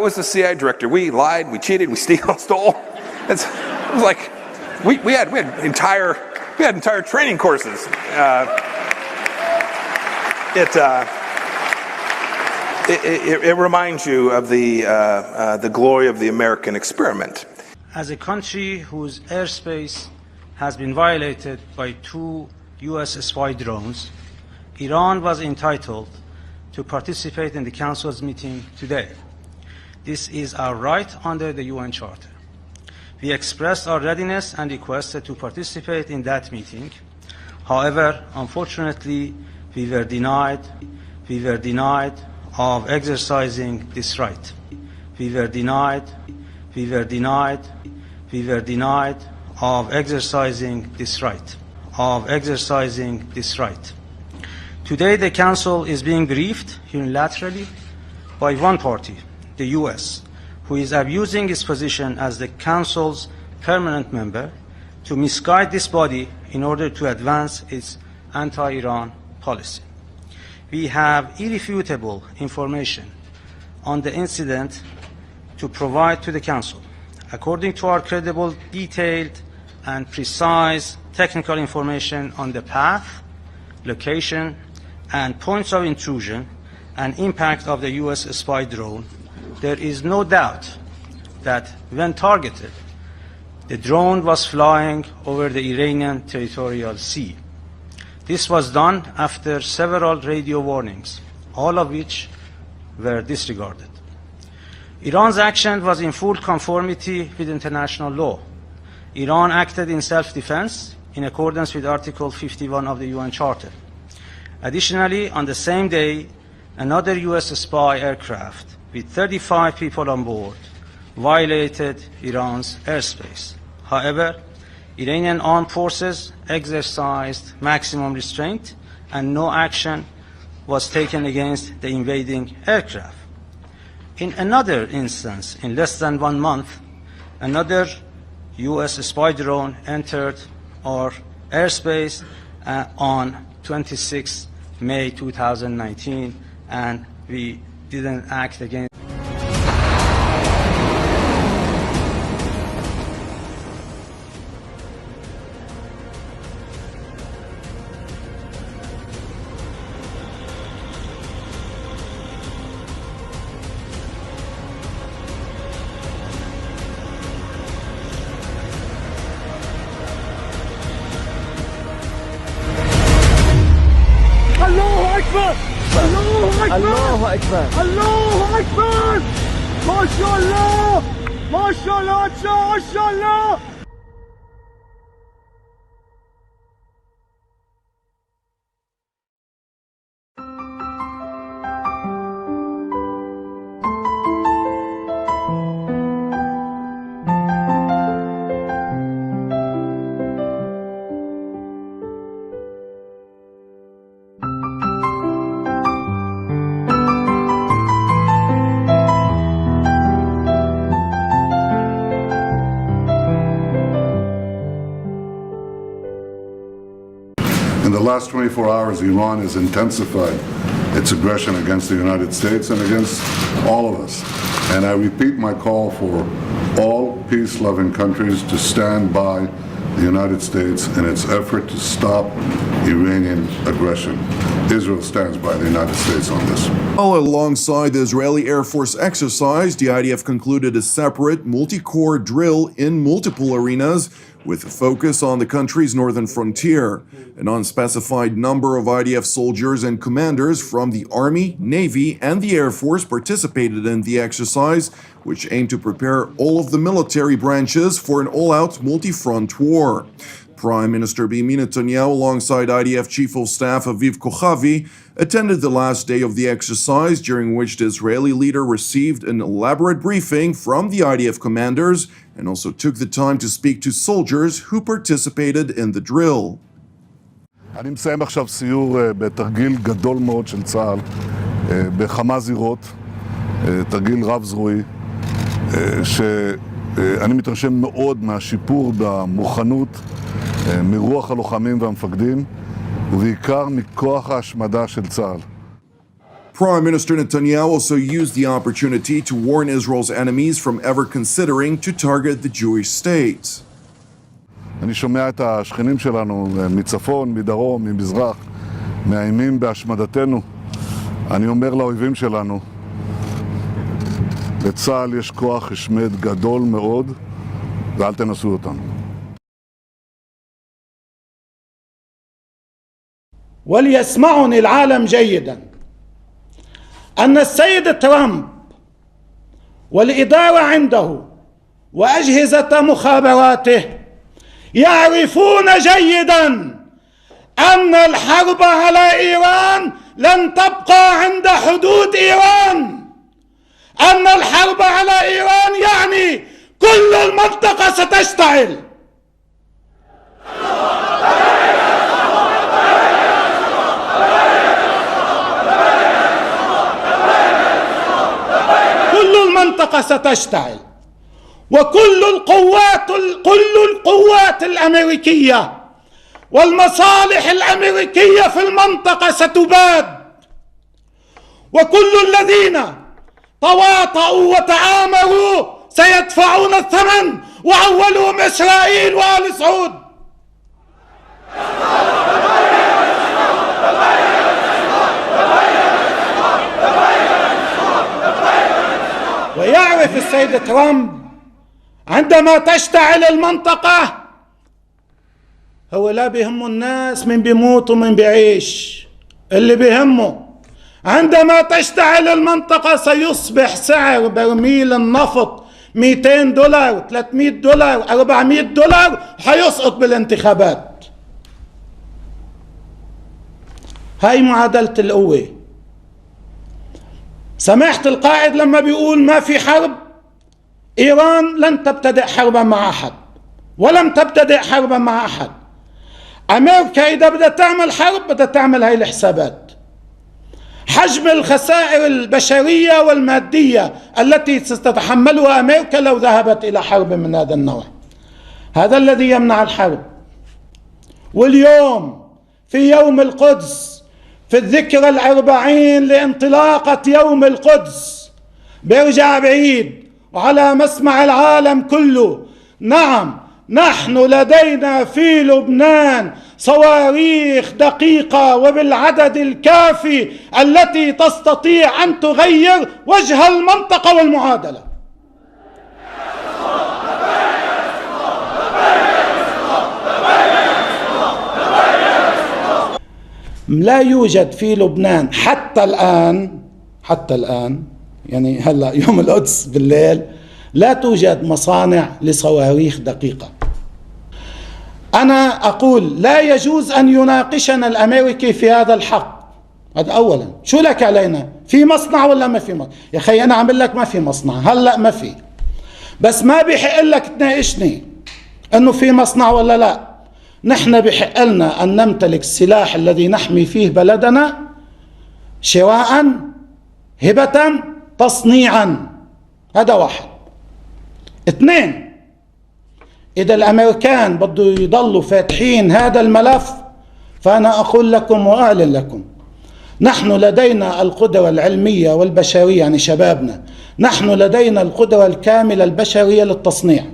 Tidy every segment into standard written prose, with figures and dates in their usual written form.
was the CIA director. We lied, we cheated, we stole. It was like we had entire training courses. It reminds you of the glory of the American experiment. As a country whose airspace has been violated by 2 U.S. spy drones, Iran was entitled to participate in the Council's meeting today. This is our right under the UN Charter. We expressed our readiness and requested to participate in that meeting. However, unfortunately, we were denied of exercising this right. We were denied of exercising this right. Today, the Council is being briefed unilaterally by one party, the U.S., who is abusing its position as the Council's permanent member to misguide this body in order to advance its anti-Iran policy. We have irrefutable information on the incident to provide to the Council. According to our credible, detailed, and precise technical information on the path, location, and points of intrusion and impact of the U.S. spy drone, there is no doubt that when targeted, the drone was flying over the Iranian territorial sea. This was done after several radio warnings, all of which were disregarded. Iran's action was in full conformity with international law. Iran acted in self-defense in accordance with Article 51 of the UN Charter. Additionally, on the same day, another U.S. spy aircraft with 35 people on board violated Iran's airspace. However, Iranian armed forces exercised maximum restraint and no action was taken against the invading aircraft. In another instance, in less than 1 month, another U.S. spy drone entered our airspace on 26 May 2019, and we didn't act against. الله أكبر الله أكبر ما شاء الله ما شاء الله ما شاء الله. In the last 24 hours, Iran has intensified its aggression against the United States and against all of us. And I repeat my call for all peace-loving countries to stand by the United States in its effort to stop Iranian aggression. Israel stands by the United States on this. Alongside the Israeli Air Force exercise, the IDF concluded a separate multi-corps drill in multiple arenas with a focus on the country's northern frontier. An unspecified number of IDF soldiers and commanders from the Army, Navy, and the Air Force participated in the exercise, which aimed to prepare all of the military branches for an all-out multi-front war. Prime Minister Benjamin Netanyahu, alongside IDF Chief of Staff Aviv Kochavi, attended the last day of the exercise, during which the Israeli leader received an elaborate briefing from the IDF commanders and also took the time to speak to soldiers who participated in the drill. אני מסיים עכשיו סיור בתרגיל גדול מאוד של צה"ל בכמה זירות, תרגיל רב-זרועי, שאני מתרשם מאוד מהשיפור במוכנות, מרוח הלוחמים והמפקדים, ובעיקר מכוח ההשמדה של צה"ל. Prime Minister Netanyahu also used the opportunity to warn Israel's enemies from ever considering to target the Jewish state. אני שומע את השכנים שלנו מצפון, מדרום, ממזרח, מאיימים בהשמדתנו. אני אומר לאויבים שלנו, לצה"ל יש כוח השמד גדול מאוד, ואל תנסו אותנו. وليسمعني العالم جيدا أن السيد ترامب والإدارة عنده وأجهزة مخابراته يعرفون جيدا أن الحرب على إيران لن تبقى عند حدود إيران. أن الحرب على إيران يعني كل المنطقة ستشتعل. كل المنطقة ستشتعل، وكل القوات الأمريكية والمصالح الأمريكية في المنطقة ستباد، وكل الذين تواطؤوا وتآمروا سيدفعون الثمن، وأولهم إسرائيل وآل سعود. ويعرف السيد ترامب عندما تشتعل المنطقة هو لا بيهمه الناس من بيموت ومن بيعيش، اللي بيهمه عندما تشتعل المنطقة سيصبح سعر برميل النفط $200 $300 $400 حيسقط بالانتخابات. هاي معادلة القوة. سمعت القائد لما بيقول ما في حرب، إيران لن تبتدئ حربا مع أحد ولم تبتدئ حربا مع أحد. أمريكا إذا بدها تعمل حرب بدها تعمل هاي الحسابات. حجم الخسائر البشرية والمادية التي ستتحملها أمريكا لو ذهبت إلى حرب من هذا النوع، هذا الذي يمنع الحرب. واليوم في يوم القدس، في الذكرى 40 لانطلاقة يوم القدس، بيرجع بعيد وعلى مسمع العالم كله، نعم نحن لدينا في لبنان صواريخ دقيقة وبالعدد الكافي التي تستطيع أن تغير وجه المنطقة والمعادلة. لا يوجد في لبنان حتى الآن يعني هلا يوم القدس بالليل لا توجد مصانع لصواريخ دقيقة. أنا أقول لا يجوز أن يناقشنا الأمريكي في هذا الحق. هذا أولا. شو لك علينا؟ في مصنع ولا ما في مصنع؟ يا أخي أنا عم لك ما في مصنع، هلأ ما في، بس ما بيحق لك تناقشني أنه في مصنع ولا لا. نحن بحق لنا أن نمتلك السلاح الذي نحمي فيه بلدنا شراء، هبة، تصنيعا. هذا واحد. اثنين، إذا الأمريكان بده يضلوا فاتحين هذا الملف، فأنا أقول لكم وأعلن لكم نحن لدينا القدرة العلمية والبشرية، يعني شبابنا، نحن لدينا القدرة الكاملة البشرية للتصنيع،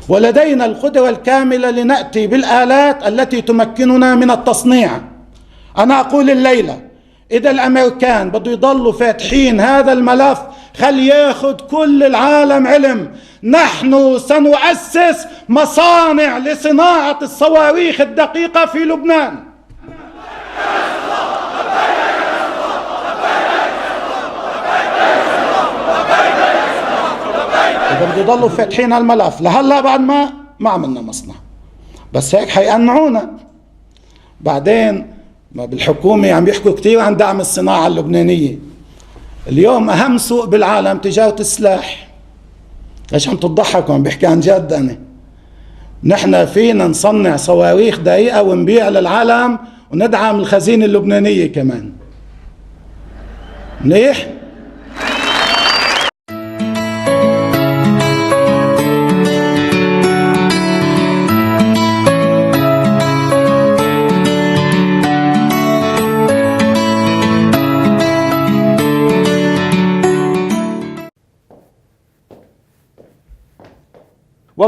ولدينا القدرة الكاملة لنأتي بالآلات التي تمكننا من التصنيع. أنا أقول الليلة إذا الأمريكان بده يضلوا فاتحين هذا الملف، خلي ياخد كل العالم علم، نحن سنؤسس مصانع لصناعة الصواريخ الدقيقة في لبنان. إذا بده يضلوا فاتحين الملف لهلا بعد ما عملنا مصنع، بس هيك حيقنعونا. بعدين ما بالحكومة عم يحكوا كتير عن دعم الصناعة اللبنانية. اليوم أهم سوق بالعالم تجارة السلاح. ليش عم تضحكوا؟ عم بحكي عن جد. أنا نحن فينا نصنع صواريخ دقيقة ونبيع للعالم وندعم الخزينة اللبنانية كمان. منيح؟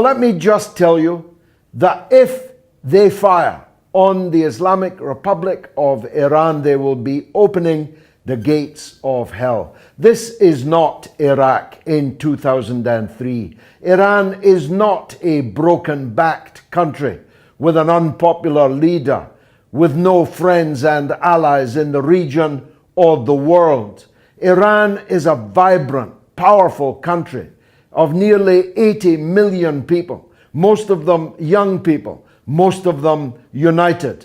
Well, let me just tell you that if they fire on the Islamic Republic of Iran, they will be opening the gates of hell. This is not Iraq in 2003. Iran is not a broken-backed country with an unpopular leader, with no friends and allies in the region or the world. Iran is a vibrant, powerful country of nearly 80 million people, most of them young people, most of them united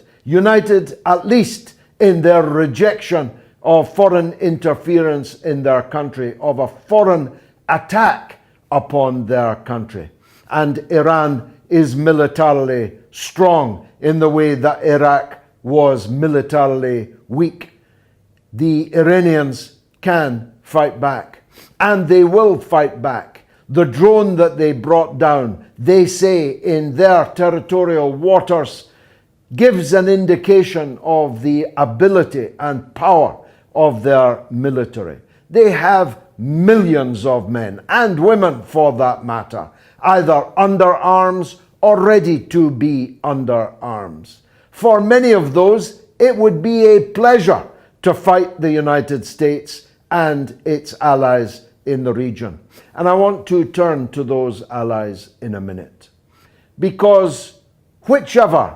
at least in their rejection of foreign interference in their country, of a foreign attack upon their country. And Iran is militarily strong in the way that Iraq was militarily weak. The Iranians can fight back, and they will fight back. The drone that they brought down, they say in their territorial waters, gives an indication of the ability and power of their military. They have millions of men and women, for that matter, either under arms or ready to be under arms. For many of those, it would be a pleasure to fight the United States and its allies in the region. And I want to turn to those allies in a minute. Because whichever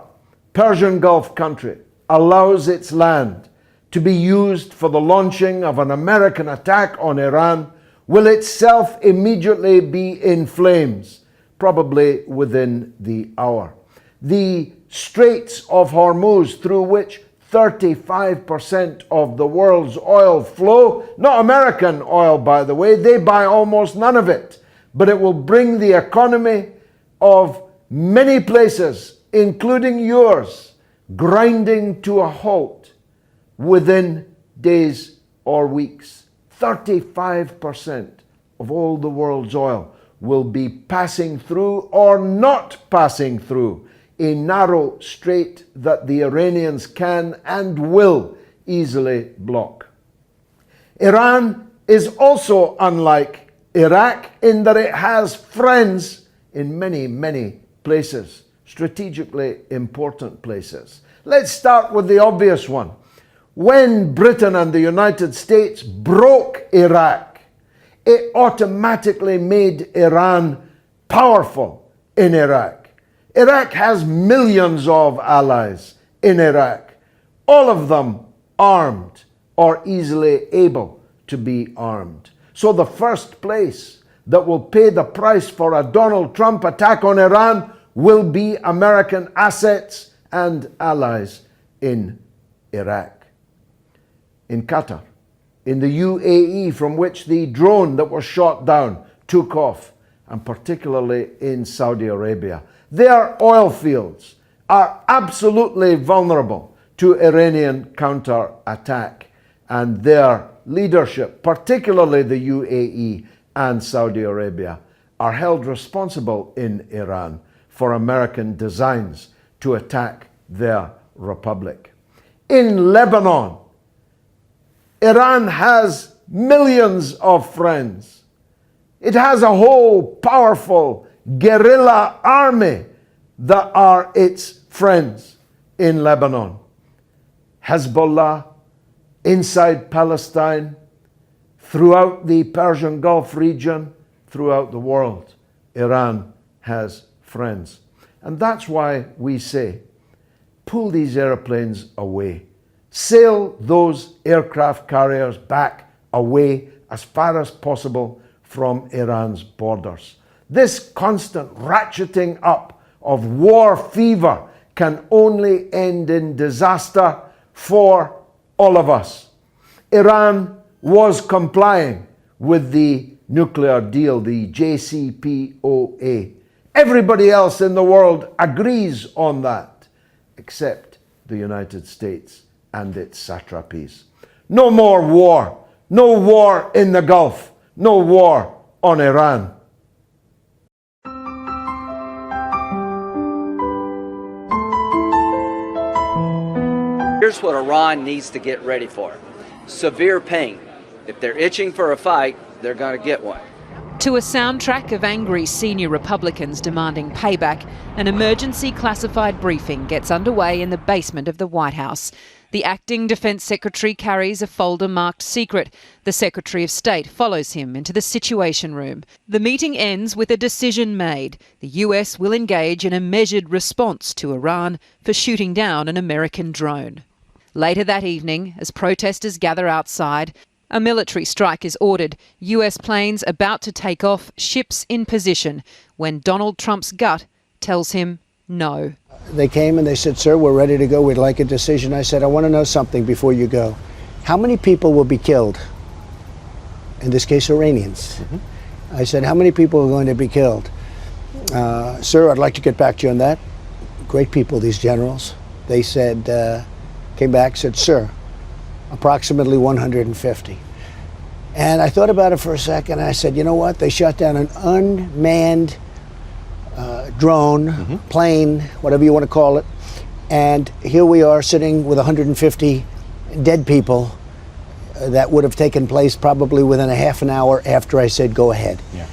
Persian Gulf country allows its land to be used for the launching of an American attack on Iran will itself immediately be in flames, probably within the hour. The Straits of Hormuz, through which 35% of the world's oil flow, not American oil, by the way, they buy almost none of it, but it will bring the economy of many places, including yours, grinding to a halt within days or weeks. 35% of all the world's oil will be passing through or not passing through a narrow strait that the Iranians can and will easily block. Iran is also unlike Iraq in that it has friends in many, many places, strategically important places. Let's start with the obvious one. When Britain and the United States broke Iraq, it automatically made Iran powerful in Iraq. Iraq has millions of allies in Iraq, all of them armed or easily able to be armed. So the first place that will pay the price for a Donald Trump attack on Iran will be American assets and allies in Iraq, in Qatar, in the UAE, from which the drone that was shot down took off, and particularly in Saudi Arabia. Their oil fields are absolutely vulnerable to Iranian counter-attack, and their leadership, particularly the UAE and Saudi Arabia, are held responsible in Iran for American designs to attack their republic. In Lebanon, Iran has millions of friends. It has a whole powerful guerrilla army that are its friends in Lebanon. HEZBOLLAH, inside Palestine, throughout the Persian Gulf region, throughout the world, Iran has friends. And that's why we say, pull these airplanes away. Sail those aircraft carriers back away as far as possible from Iran's borders. This constant ratcheting up of war fever can only end in disaster for all of us. Iran was complying with the nuclear deal, the JCPOA. Everybody else in the world agrees on that, except the United States and its satrapies. No more war. No war in the Gulf. No war on Iran. Here's what Iran needs to get ready for. Severe pain. If they're itching for a fight, they're going to get one. To a soundtrack of angry senior Republicans demanding payback, an emergency classified briefing gets underway in the basement of the White House. The acting Defence Secretary carries a folder marked secret. The Secretary of State follows him into the Situation Room. The meeting ends with a decision made. The US will engage in a measured response to Iran for shooting down an American drone. Later that evening, as protesters gather outside, a military strike is ordered. US planes about to take off, ships in position, when Donald Trump's gut tells him no. They came and they said, "Sir, we're ready to go. We'd like a decision." I said, "I want to know something before you go. How many people will be killed? In this case, Iranians." I said, "How many people are going to be killed?" "Sir, I'd like to get back to you on that." Great people, these generals. They said, came back, said, "Sir, approximately 150. And I thought about it for a second. And I said, you know what? They shot down an unmanned drone, plane, whatever you want to call it. And here we are sitting with 150 dead people that would have taken place probably within a half an hour after I said go ahead. Yeah.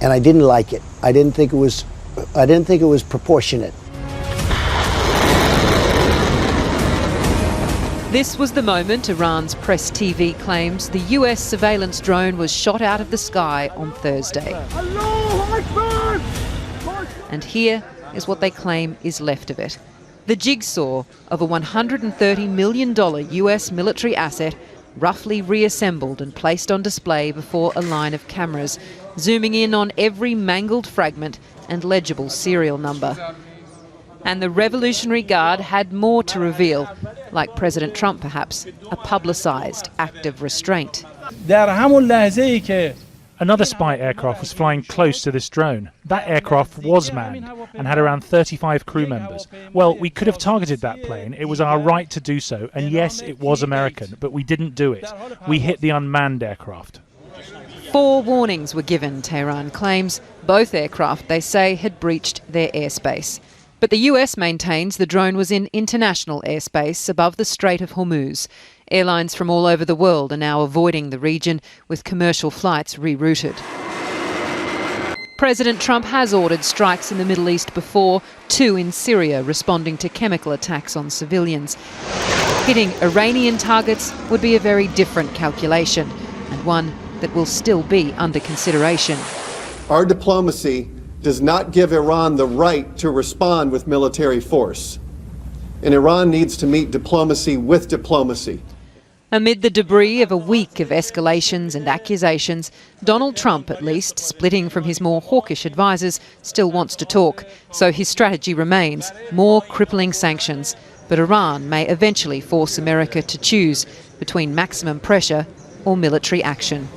And I didn't like it. I didn't think it was proportionate. This was the moment Iran's Press TV claims the US surveillance drone was shot out of the sky on Thursday. And here is what they claim is left of it. The jigsaw of a $130 million US military asset roughly reassembled and placed on display before a line of cameras, zooming in on every mangled fragment and legible serial number. And the Revolutionary Guard had more to reveal, like President Trump perhaps, a publicised act of restraint. Another spy aircraft was flying close to this drone. That aircraft was manned and had around 35 crew members. Well, we could have targeted that plane. It was our right to do so. And yes, it was American, but we didn't do it. We hit the unmanned aircraft. 4 warnings were given, Tehran claims. Both aircraft, they say, had breached their airspace. But the US maintains the drone was in international airspace above the Strait of Hormuz. Airlines from all over the world are now avoiding the region, with commercial flights rerouted. President Trump has ordered strikes in the Middle East before, 2 in Syria, responding to chemical attacks on civilians. Hitting Iranian targets would be a very different calculation, and one that will still be under consideration. Our diplomacy does not give Iran the right to respond with military force. And Iran needs to meet diplomacy with diplomacy. Amid the debris of a week of escalations and accusations, Donald Trump, at least, splitting from his more hawkish advisers, still wants to talk. So his strategy remains more crippling sanctions. But Iran may eventually force America to choose between maximum pressure or military action.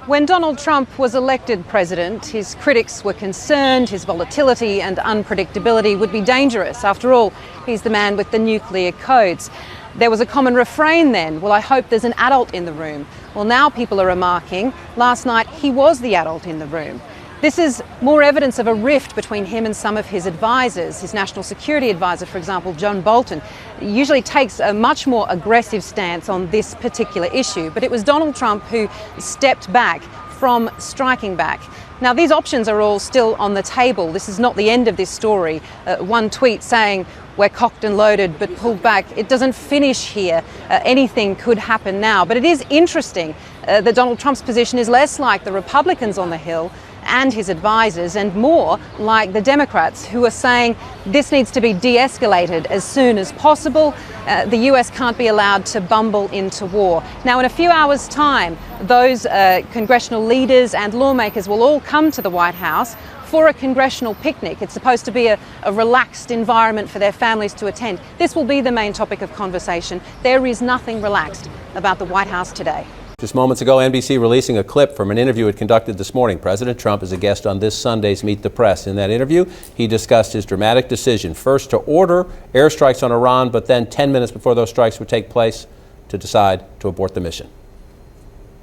When Donald Trump was elected president, his critics were concerned his volatility and unpredictability would be dangerous. After all, he's the man with the nuclear codes. There was a common refrain then, well, I hope there's an adult in the room. Well, now people are remarking, last night he was the adult in the room. This is more evidence of a rift between him and some of his advisors. His national security advisor, for example, John Bolton, usually takes a much more aggressive stance on this particular issue. But it was Donald Trump who stepped back from striking back. Now, these options are all still on the table. This is not the end of this story. One tweet saying, we're cocked and loaded but pulled back. It doesn't finish here. Anything could happen now. But it is interesting that Donald Trump's position is less like the Republicans on the Hill and his advisors, and more like the Democrats, who are saying this needs to be de-escalated as soon as possible. The US can't be allowed to bumble into war. Now, in a few hours' time, those congressional leaders and lawmakers will all come to the White House for a congressional picnic. It's supposed to be a relaxed environment for their families to attend. This will be the main topic of conversation. There is nothing relaxed about the White House today. Just moments ago, NBC releasing a clip from an interview it conducted this morning. President Trump is a guest on this Sunday's Meet the Press. In that interview, he discussed his dramatic decision, first to order airstrikes on Iran, but then 10 minutes before those strikes would take place, to decide to abort the mission.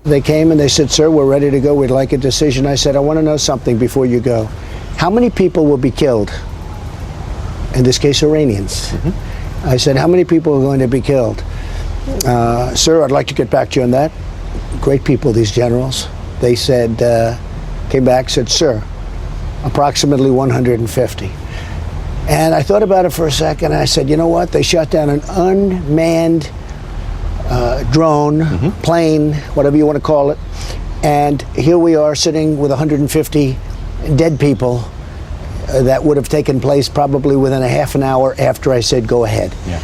They came and they said, "Sir, we're ready to go. We'd like a decision." I said, "I want to know something before you go. How many people will be killed? In this case, Iranians." I said, "How many people are going to be killed?" "Sir, I'd like to get back to you on that." Great people, these generals. They said, came back, said, sir, approximately 150. And I thought about it for a second, and I said, you know what? They shot down an unmanned drone, plane, whatever you want to call it, and here we are sitting with 150 dead people that would have taken place probably within a half an hour after I said go ahead. Yeah.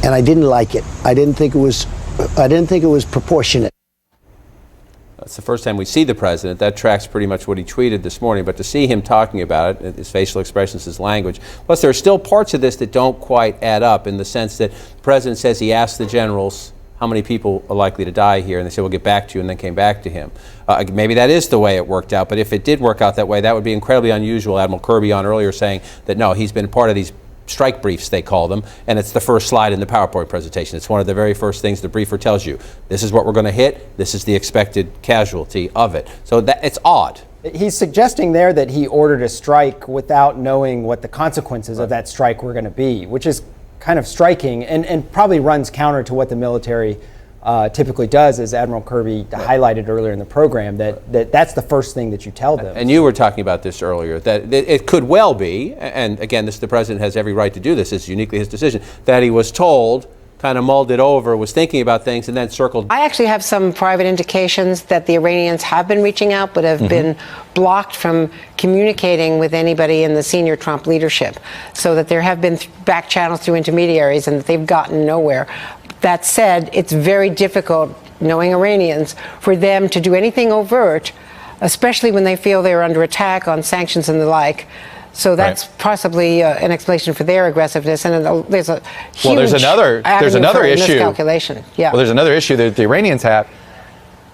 And I didn't like it. I didn't think it was proportionate. It's the first time we see the president. That tracks pretty much what he tweeted this morning. But to see him talking about it, his facial expressions, his language. Plus, there are still parts of this that don't quite add up in the sense that the president says he asked the generals how many people are likely to die here, and they said, we'll get back to you, and then came back to him. Maybe that is the way it worked out, but if it did work out that way, that would be incredibly unusual. Admiral Kirby on earlier saying that, no, he's been part of these strike briefs, they call them, and it's the first slide in the PowerPoint presentation. It's one of the very first things the briefer tells you. This is what we're going to hit. This is the expected casualty of it. So it's odd. He's suggesting there that he ordered a strike without knowing what the consequences of that strike were going to be, which is kind of striking and probably runs counter to what the military typically does, as Admiral Kirby highlighted earlier in the program, that's the first thing that you tell them. And you were talking about this earlier, that it could well be, and again, the president has every right to do this, it's uniquely his decision, that he was told, kind of mulled it over, was thinking about things, and then circled. I actually have some private indications that the Iranians have been reaching out, but have been blocked from communicating with anybody in the senior Trump leadership, so that there have been back channels through intermediaries and that they've gotten nowhere. That said, it's very difficult, knowing Iranians, for them to do anything overt, especially when they feel they're under attack on sanctions and the like. So that's possibly an explanation for their aggressiveness, and there's a huge there's another issue. Miscalculation. Yeah. Well, there's another issue that the Iranians have.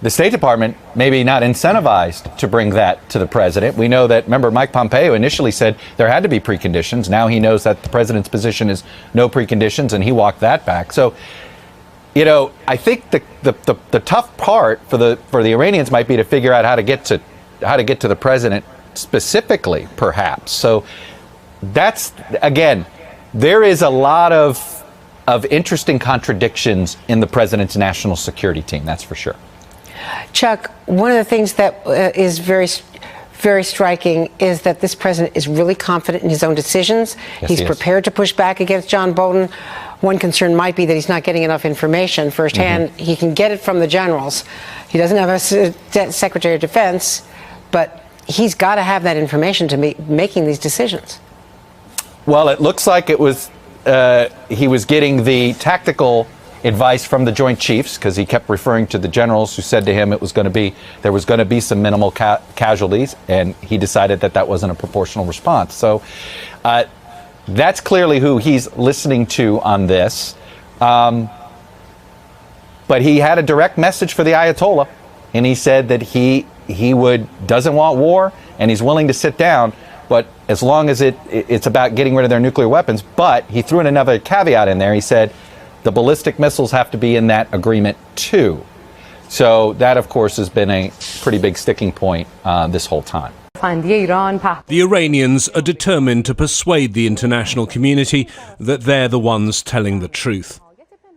The State Department maybe not incentivized to bring that to the president. We know that, remember, Mike Pompeo initially said there had to be preconditions. Now he knows that the president's position is no preconditions, and he walked that back. So, you know, I think the tough part for the Iranians might be to figure out how to get to the president specifically, perhaps. So that's, again, there is a lot of interesting contradictions in the president's national security team, that's for sure. Chuck, one of the things that is very, very striking is that this president is really confident in his own decisions. Yes, he's prepared to push back against John Bolton. One concern might be that he's not getting enough information firsthand. He can get it from the generals. He doesn't have a Secretary of Defense, but he's got to have that information to be making these decisions. Well, it looks like it was he was getting the tactical advice from the Joint Chiefs, because he kept referring to the generals who said to him there was going to be some minimal casualties, and he decided that wasn't a proportional response. So that's clearly who he's listening to on this. But he had a direct message for the Ayatollah, and he said that he doesn't want war, and he's willing to sit down, but as long as it's about getting rid of their nuclear weapons. But he threw in another caveat in there. He said the ballistic missiles have to be in that agreement too. So that, of course, has been a pretty big sticking point this whole time. The Iranians are determined to persuade the international community that they're the ones telling the truth.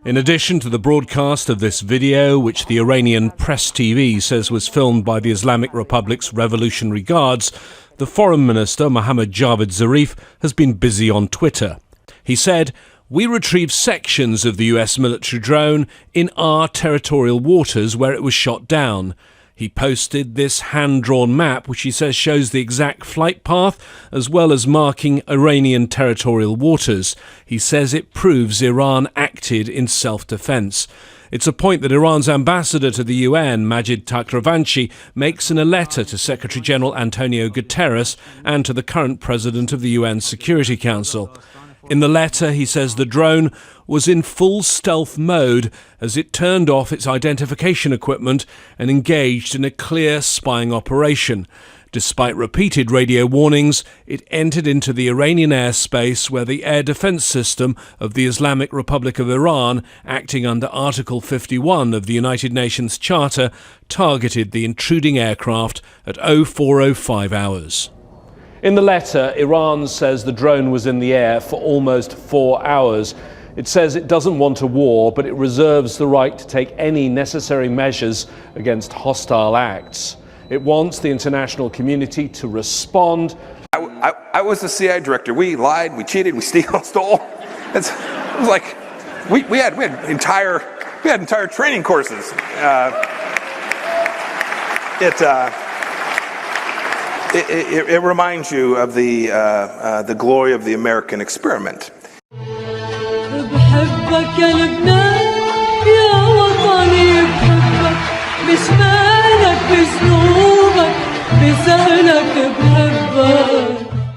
In addition to the broadcast of this video, which the Iranian Press TV says was filmed by the Islamic Republic's Revolutionary Guards, the Foreign Minister, Mohammad Javad Zarif, has been busy on Twitter. He said, "We retrieved sections of the US military drone in our territorial waters where it was shot down." He posted this hand-drawn map, which he says shows the exact flight path, as well as marking Iranian territorial waters. He says it proves Iran acted in self-defense. It's a point that Iran's ambassador to the UN, Majid Takhravanchi, makes in a letter to Secretary-General Antonio Guterres and to the current president of the UN Security Council. In the letter, he says the drone was in full stealth mode as it turned off its identification equipment and engaged in a clear spying operation. Despite repeated radio warnings, it entered into the Iranian airspace where the air defense system of the Islamic Republic of Iran, acting under Article 51 of the United Nations Charter, targeted the intruding aircraft at 0405 hours. In the letter, Iran says the drone was in the air for almost 4 hours. It says it doesn't want a war, but it reserves the right to take any necessary measures against hostile acts. It wants the international community to respond. I was the CIA director. We lied, we cheated, we stole. It was like we had entire training courses. It reminds you of the glory of the American experiment. بحبك يا لبنان يا وطني بحبك مش مالك بذنوبك بسهلك بحبك